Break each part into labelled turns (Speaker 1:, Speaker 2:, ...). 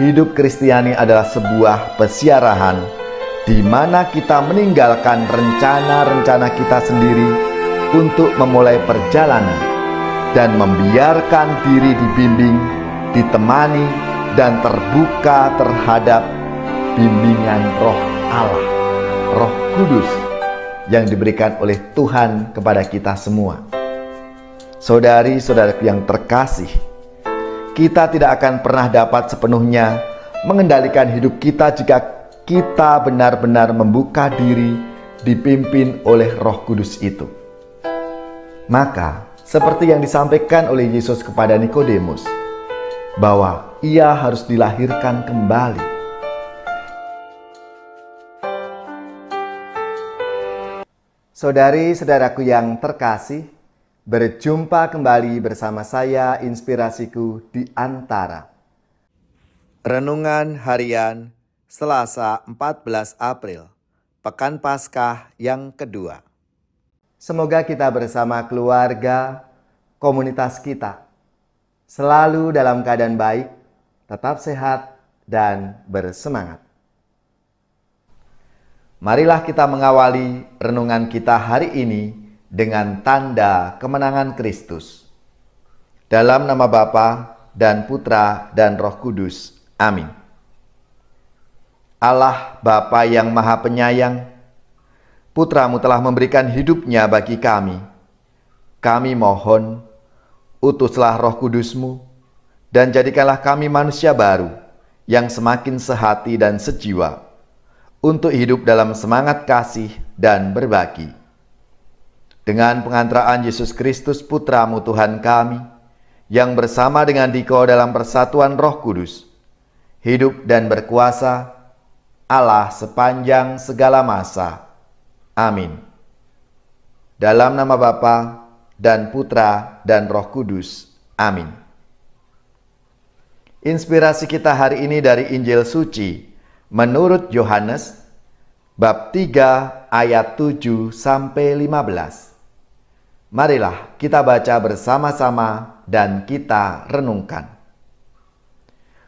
Speaker 1: Hidup Kristiani adalah sebuah pesiarahan di mana kita meninggalkan rencana-rencana kita sendiri untuk memulai perjalanan dan membiarkan diri dibimbing, ditemani, dan terbuka terhadap bimbingan Roh Allah, Roh Kudus yang diberikan oleh Tuhan kepada kita semua. Saudari-saudaraku yang terkasih, kita tidak akan pernah dapat sepenuhnya mengendalikan hidup kita jika kita benar-benar membuka diri dipimpin oleh Roh Kudus itu. Maka, seperti yang disampaikan oleh Yesus kepada Nikodemus, bahwa ia harus dilahirkan kembali. Saudari-saudaraku yang terkasih, berjumpa kembali bersama saya Inspirasiku di Antara. Renungan Harian Selasa 14 April, Pekan Paskah yang kedua. Semoga kita bersama keluarga, komunitas kita, selalu dalam keadaan baik, tetap sehat, dan bersemangat. Marilah kita mengawali renungan kita hari ini dengan tanda kemenangan Kristus. Dalam nama Bapa dan Putra dan Roh Kudus. Amin. Allah Bapa yang Maha Penyayang, Putra-Mu telah memberikan hidupnya bagi kami. Kami mohon, utuslah Roh Kudus-Mu, dan jadikanlah kami manusia baru yang semakin sehati dan sejiwa, untuk hidup dalam semangat kasih dan berbagi. Dengan pengantaraan Yesus Kristus Putra-Mu Tuhan kami, yang bersama dengan Dikau dalam persatuan Roh Kudus, hidup dan berkuasa Allah sepanjang segala masa. Amin. Dalam nama Bapa dan Putra dan Roh Kudus. Amin. Inspirasi kita hari ini dari Injil Suci menurut Yohanes, bab 3 ayat 7 sampai 15. Marilah kita baca bersama-sama dan kita renungkan.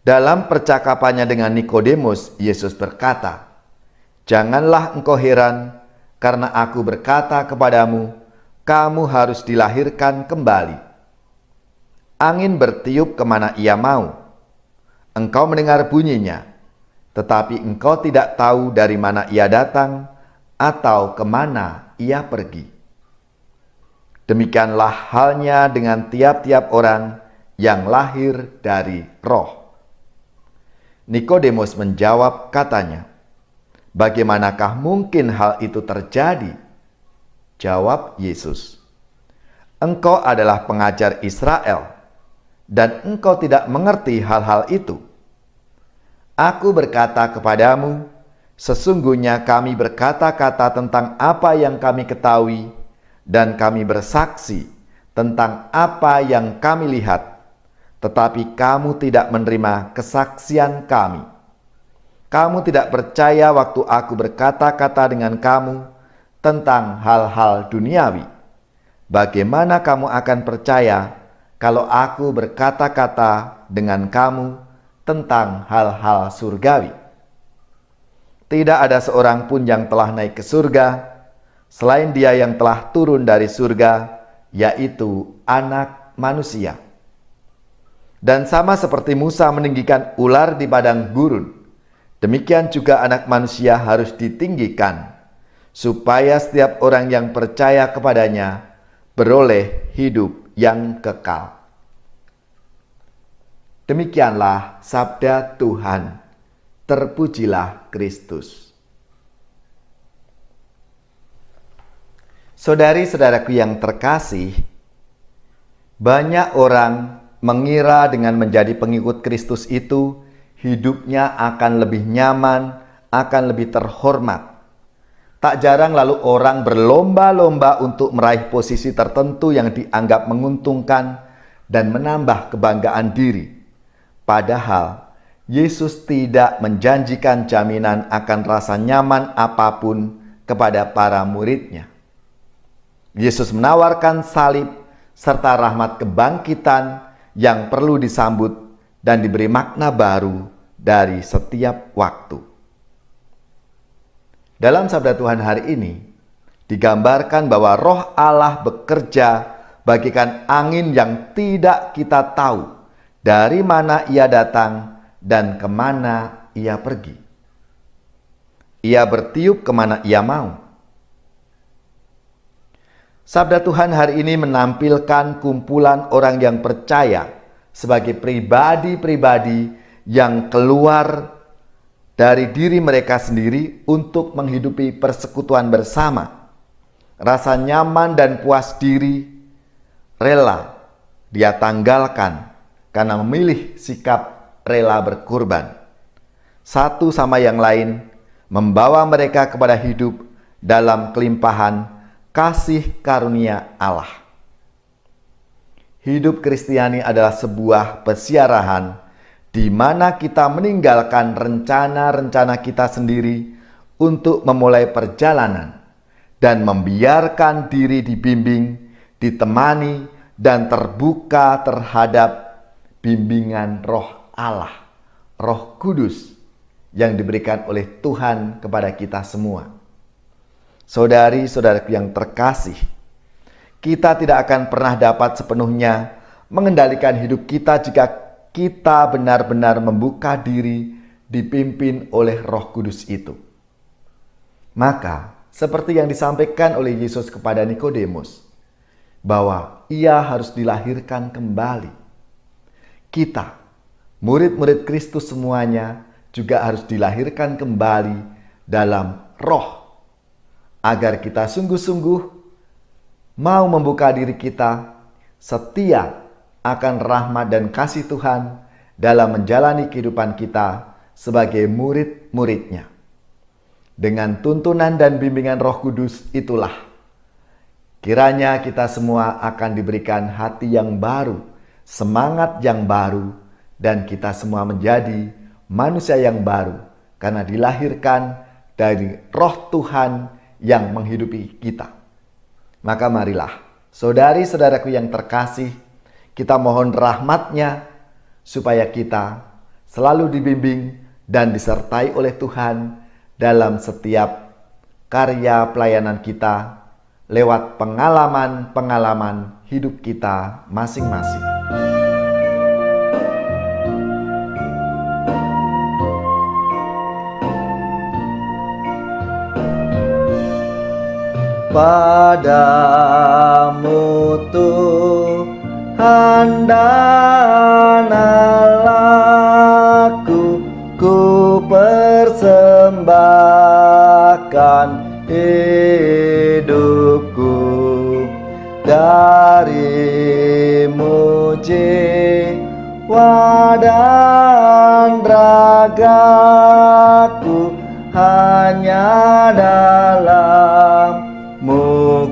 Speaker 1: Dalam percakapannya dengan Nikodemus, Yesus berkata, "Janganlah engkau heran, karena aku berkata kepadamu, kamu harus dilahirkan kembali. Angin bertiup kemana ia mau. Engkau mendengar bunyinya, tetapi engkau tidak tahu dari mana ia datang atau kemana ia pergi. Demikianlah halnya dengan tiap-tiap orang yang lahir dari Roh." Nikodemus menjawab katanya, "Bagaimanakah mungkin hal itu terjadi?" Jawab Yesus, "Engkau adalah pengajar Israel, dan engkau tidak mengerti hal-hal itu. Aku berkata kepadamu, sesungguhnya kami berkata-kata tentang apa yang kami ketahui, dan kami bersaksi tentang apa yang kami lihat, tetapi kamu tidak menerima kesaksian kami. Kamu tidak percaya waktu aku berkata-kata dengan kamu tentang hal-hal duniawi. Bagaimana kamu akan percaya kalau aku berkata-kata dengan kamu tentang hal-hal surgawi? Tidak ada seorang pun yang telah naik ke surga selain Dia yang telah turun dari surga, yaitu Anak Manusia. Dan sama seperti Musa meninggikan ular di padang gurun, demikian juga Anak Manusia harus ditinggikan, supaya setiap orang yang percaya kepadanya beroleh hidup yang kekal." Demikianlah sabda Tuhan. Terpujilah Kristus. Saudari-saudaraku yang terkasih, banyak orang mengira dengan menjadi pengikut Kristus itu hidupnya akan lebih nyaman, akan lebih terhormat. Tak jarang lalu orang berlomba-lomba untuk meraih posisi tertentu yang dianggap menguntungkan dan menambah kebanggaan diri. Padahal Yesus tidak menjanjikan jaminan akan rasa nyaman apapun kepada para murid-Nya. Yesus menawarkan salib serta rahmat kebangkitan yang perlu disambut dan diberi makna baru dari setiap waktu. Dalam sabda Tuhan hari ini, digambarkan bahwa Roh Allah bekerja bagikan angin yang tidak kita tahu dari mana ia datang dan kemana ia pergi. Ia bertiup kemana ia mau. Sabda Tuhan hari ini menampilkan kumpulan orang yang percaya sebagai pribadi-pribadi yang keluar dari diri mereka sendiri untuk menghidupi persekutuan bersama. Rasa nyaman dan puas diri rela dia tanggalkan karena memilih sikap rela berkorban. Satu sama yang lain membawa mereka kepada hidup dalam kelimpahan kasih karunia Allah. Hidup Kristiani adalah sebuah pesiarahan di mana kita meninggalkan rencana-rencana kita sendiri untuk memulai perjalanan dan membiarkan diri dibimbing, ditemani, dan terbuka terhadap bimbingan Roh Allah, Roh Kudus yang diberikan oleh Tuhan kepada kita semua. Saudari-saudaraku yang terkasih, kita tidak akan pernah dapat sepenuhnya mengendalikan hidup kita jika kita benar-benar membuka diri dipimpin oleh Roh Kudus itu. Maka, seperti yang disampaikan oleh Yesus kepada Nikodemus, bahwa ia harus dilahirkan kembali. Kita, murid-murid Kristus semuanya, juga harus dilahirkan kembali dalam Roh, agar kita sungguh-sungguh mau membuka diri kita setia akan rahmat dan kasih Tuhan dalam menjalani kehidupan kita sebagai murid-murid-Nya. Dengan tuntunan dan bimbingan Roh Kudus itulah kiranya kita semua akan diberikan hati yang baru, semangat yang baru, dan kita semua menjadi manusia yang baru karena dilahirkan dari Roh Tuhan yang menghidupi kita. Maka marilah, saudari-saudaraku yang terkasih, kita mohon rahmat-Nya supaya kita selalu dibimbing dan disertai oleh Tuhan dalam setiap karya pelayanan kita lewat pengalaman-pengalaman hidup kita masing-masing. Padamu Tuhan dan Allahku, ku persembahkan hidupku. Darimu jiwa dan ragaku hanya dalam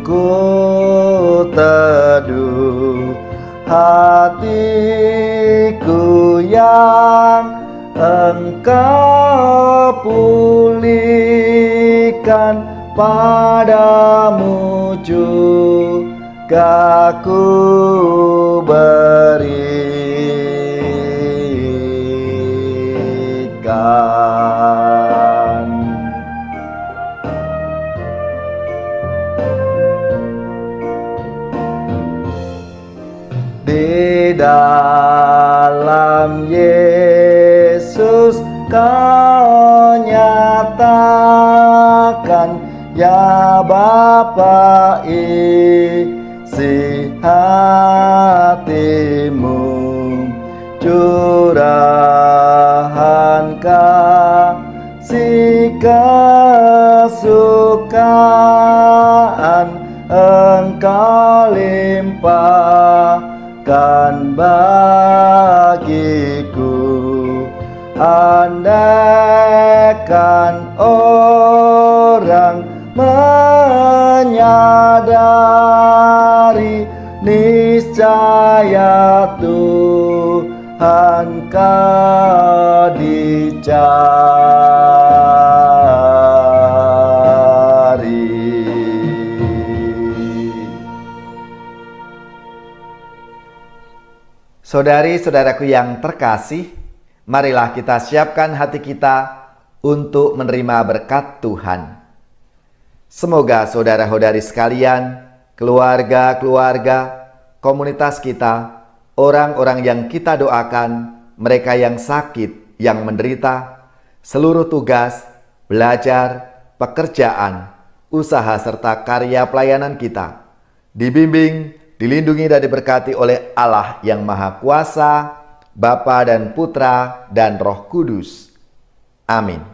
Speaker 1: ku teduh. Hatiku yang Engkau pulihkan, padamu juga ku berikan. Di dalam Yesus Kau nyatakan, ya Bapa, isi hatimu, curahan kasih kesukaan Engkau limpahkan bagiku. Andaikan orang menyadari, niscaya Tuhan Kau dicari. Saudari-saudaraku yang terkasih, Marilah kita siapkan hati kita untuk menerima berkat Tuhan. Semoga saudara-saudari sekalian, keluarga-keluarga, komunitas kita, orang-orang yang kita doakan, mereka yang sakit, yang menderita, seluruh tugas, belajar, pekerjaan, usaha serta karya pelayanan kita dibimbing, dilindungi dan diberkati oleh Allah yang Maha Kuasa, Bapa dan Putra dan Roh Kudus. Amin.